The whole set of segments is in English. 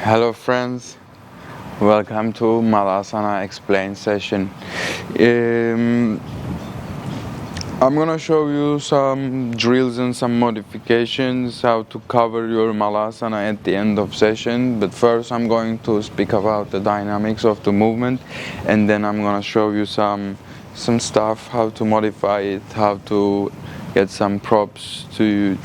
Hello friends, welcome to Malasana Explain session. I'm gonna show you some drills and some modifications how to cover your Malasana at the end of session, but first I'm going to speak about the dynamics of the movement, and then I'm gonna show you some stuff, how to modify it, how to get some props to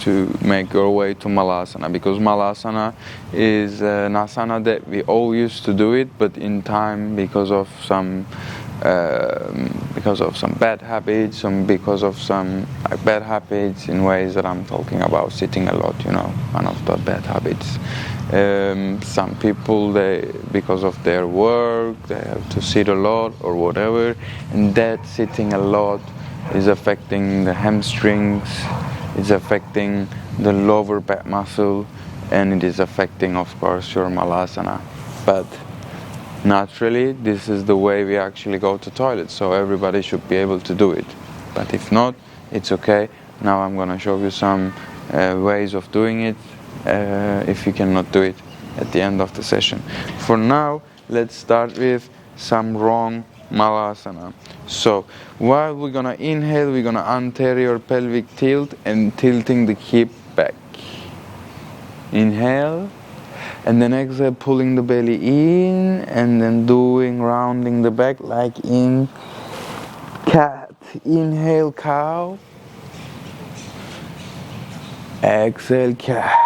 make your way to Malasana, because Malasana is an asana that we all used to do it, but in time because of some bad habits, bad habits in ways that I'm talking about sitting a lot, one of the bad habits. Some people, because of their work, they have to sit a lot or whatever, and that sitting a lot is affecting the hamstrings, it's affecting the lower back muscle, and it is affecting, of course, your Malasana. But naturally, this is the way we actually go to toilet, so everybody should be able to do it. But if not, it's okay. Now I'm gonna show you some ways of doing it if you cannot do it at the end of the session. For now, let's start with some wrong Malasana. So while we're gonna inhale, we're gonna anterior pelvic tilt and tilting the hip back. Inhale, and then exhale, pulling the belly in, and then rounding the back like in cat. Inhale, cow. Exhale, cat.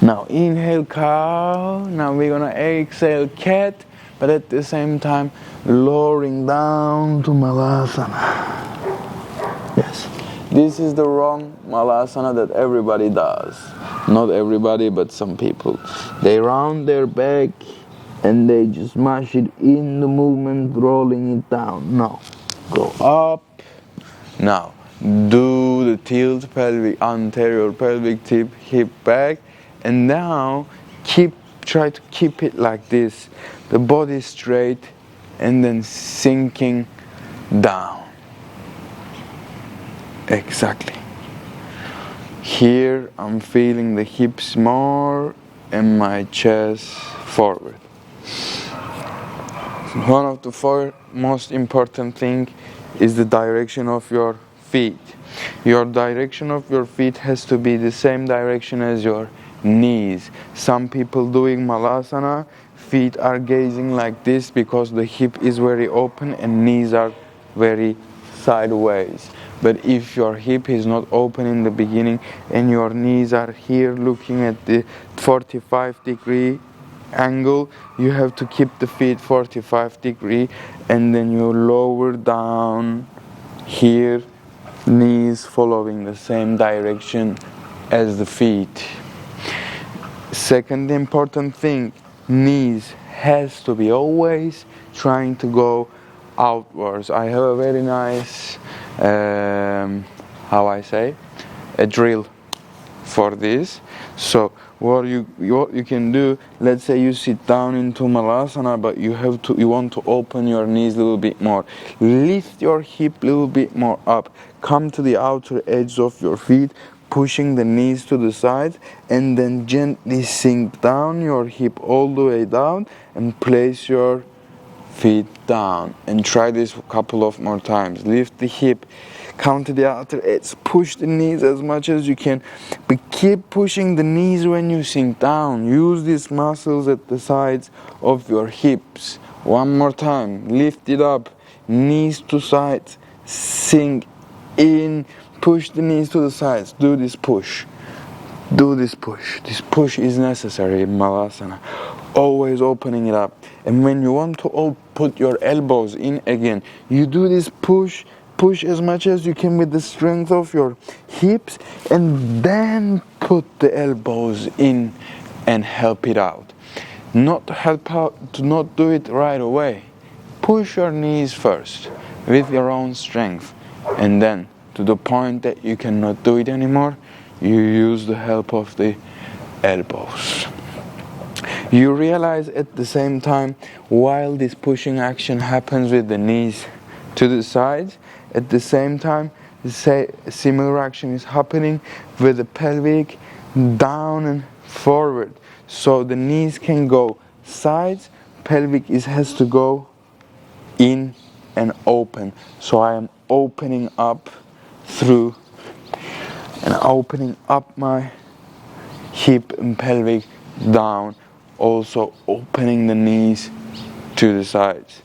Now inhale, cow. Now we're gonna exhale, cat, but at the same time lowering down to Malasana. Yes, this is the wrong Malasana that everybody does. Not everybody, but some people. They round their back and they just mash it in the movement, rolling it down. No, go up. Now do the tilt pelvic, anterior pelvic tip, hip back, and now try to keep it like this, the body straight, and then sinking down. Exactly. Here I'm feeling the hips more and my chest forward. One of the four most important things is the direction of your feet. Your direction of your feet has to be the same direction as your knees. Some people doing Malasana, feet are gazing like this because the hip is very open and knees are very sideways. But if your hip is not open in the beginning and your knees are here looking at the 45-degree angle, you have to keep the feet 45 degree, and then you lower down here, knees following the same direction as the feet. Second important thing, knees has to be always trying to go outwards. I have a very nice a drill for this. So what you can do, let's say you sit down into Malasana, but you want to open your knees a little bit more. Lift your hip a little bit more up. Come to the outer edge of your feet, pushing the knees to the side, and then gently sink down your hip all the way down and place your feet down. And try this a couple of more times. Lift the hip, come to the outer edge, push the knees as much as you can, but keep pushing the knees when you sink down. Use these muscles at the sides of your hips. One more time, lift it up, knees to sides, sink in, push the knees to the sides. Do this push. This push is necessary in Malasana. Always opening it up. And when you want to put your elbows in again, you do this push as much as you can with the strength of your hips, and then put the elbows in and help it out. Not to help out, to not do it right away. Push your knees first with your own strength, and then to the point that you cannot do it anymore, you use the help of the elbows. You realize at the same time, while this pushing action happens with the knees to the sides, at the same time, similar action is happening with the pelvic down and forward. So the knees can go sides, pelvic has to go in and open. So I am opening up through and opening up my hip and pelvic down, also opening the knees to the sides,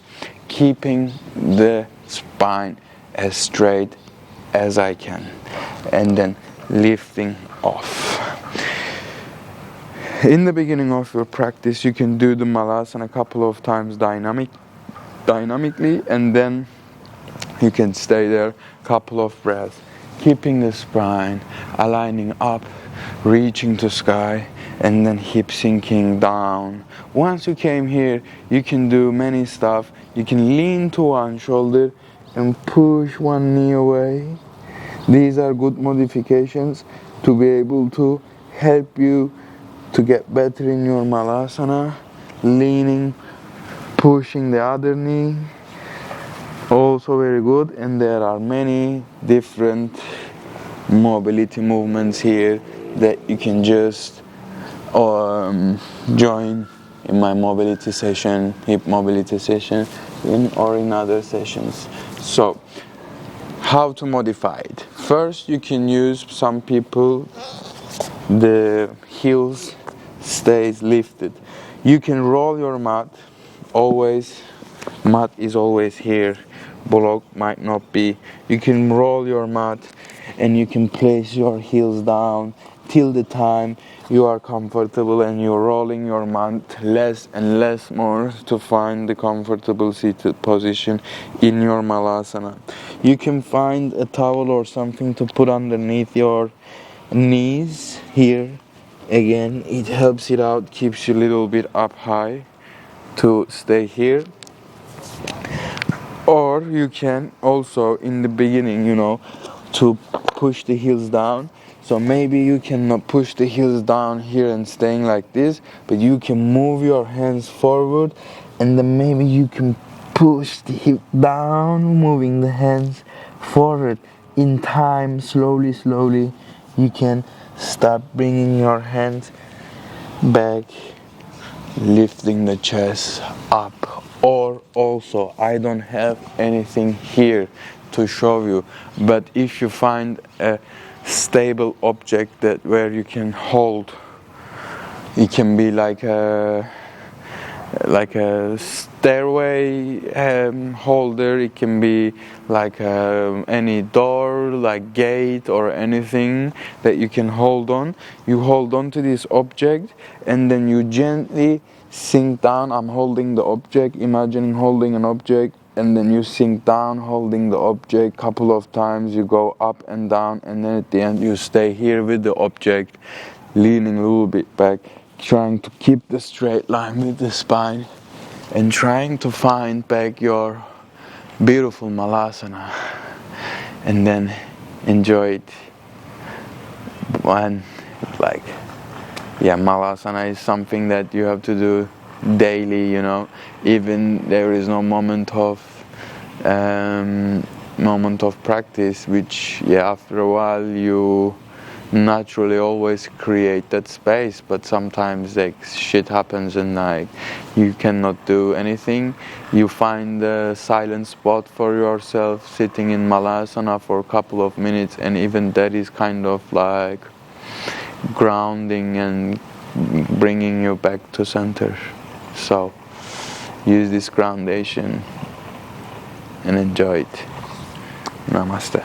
keeping the spine as straight as I can, and then lifting off. In the beginning of your practice, you can do the Malasana a couple of times dynamically, and then you can stay there a couple of breaths, keeping the spine, aligning up, reaching to sky, and then hip sinking down. Once you came here, you can do many stuff. You can lean to one shoulder and push one knee away. These are good modifications to be able to help you to get better in your Malasana. Leaning, pushing the other knee, also very good. And there are many different mobility movements here that you can just join in my mobility session, hip mobility session, or in other sessions. So how to modify it? First, you can use, some people, the heels stays lifted. You can roll your mat, always, mat is always here, block might not be. You can roll your mat and you can place your heels down till the time you are comfortable, and you're rolling your mat less and less more to find the comfortable seated position in your Malasana. You can find a towel or something to put underneath your knees here. Again, it helps it out, keeps you a little bit up high to stay here. Or you can also, in the beginning, to push the heels down. So maybe you cannot push the heels down here and staying like this, but you can move your hands forward, and then maybe you can push the hip down, moving the hands forward. In time, slowly, you can start bringing your hands back, lifting the chest up. Or also, I don't have anything here to show you, but if you find a stable object that where you can hold, it can be like a stairway holder, it can be like any door, like gate or anything that you can hold on. You hold on to this object and then you gently sink down. I'm holding the object, imagining holding an object, and then you sink down holding the object. Couple of times you go up and down, and then at the end you stay here with the object, leaning a little bit back, trying to keep the straight line with the spine, and trying to find back your beautiful Malasana, and then enjoy it. When Malasana is something that you have to do daily, even there is no moment of practice, which after a while you naturally always create that space, but sometimes shit happens and you cannot do anything. You find a silent spot for yourself, sitting in Malasana for a couple of minutes, and even that is kind of like grounding and bringing you back to center. So use this groundation and enjoy it. Namaste.